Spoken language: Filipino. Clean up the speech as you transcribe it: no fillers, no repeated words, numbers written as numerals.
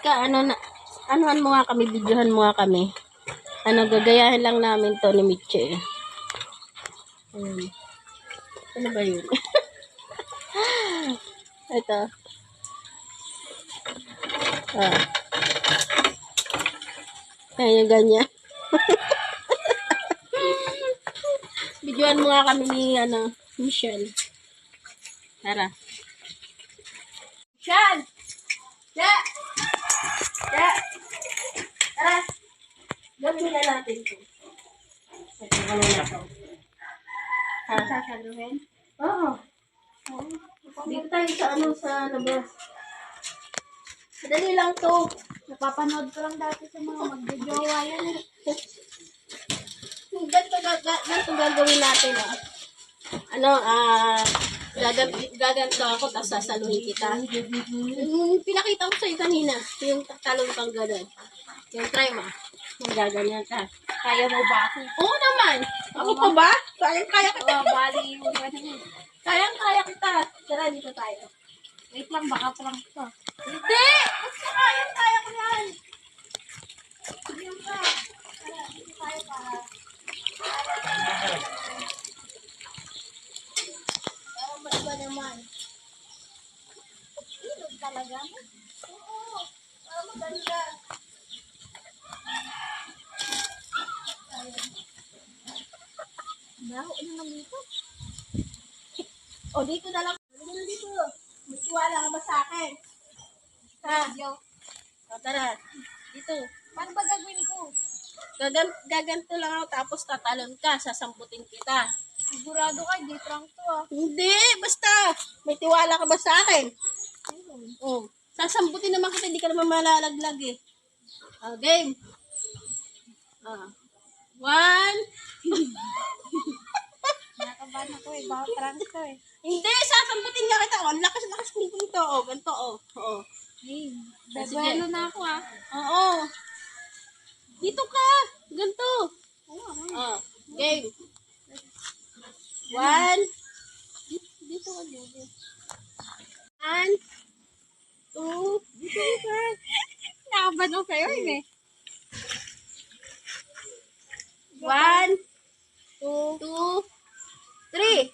Mika, anuhan mo nga kami, videohan mo nga kami. Gagayahin lang namin to ni Mitche. Ano ba yun? Ito. Ayan, ganyan. Videohan mo nga kami ni, Michelle. Tara. Michelle! Ja! Tara! Gawin na natin ito. Ito ka muna ito. Sasaluhin? Oo. Dito tayo sa labas. Madali lang to. Napapanood ko lang dati sa mga magjojowa yan. Ganito gagawin natin, gaganto ako, tapos sasaluhin kita. Pinakita ko sa'yo kanina, yung talon kang gano'n. Yung try mo. Yung gaganyan ka. Kaya mo ba ako? Oo naman. Ako pa ba? Kaya kita. Bali yung ganun. Kaya kita. Tara, dito tayo. Wait lang, baka prank to. Hindi! Basta kaya ko yan. Sige ka. Tara, dito tayo para maiba naman. Ilog talaga mo? Oo. Para maganda. Baho naman dito. O, dito na lang. Dito. Magtiwala ka ba sa akin? Ha? Yo. O, tara. Dito. Paano ba gagawin ko? Gaganto lang ako, tapos tatalon ka. Sasamputin kita. Sigurado ka, di prank to ah. Hindi. Basta. May tiwala ka ba sa akin? Ayun. O. Sasamputin naman kita. Hindi ka naman malalaglag eh. O, game. One. Nakabahan ako eh, baka prank to eh. Hindi. Sasamputin nga kita. O, lakas kong punto. O, ganito o. Oo. Hey, Sige. dadwelo na ako ah. Oo. Dito ka. Ganito. Oh, game. One. Dito ka dito. One. Two. Dito ka. Nakabahan ako sa'yo yun eh. One. Two. Three.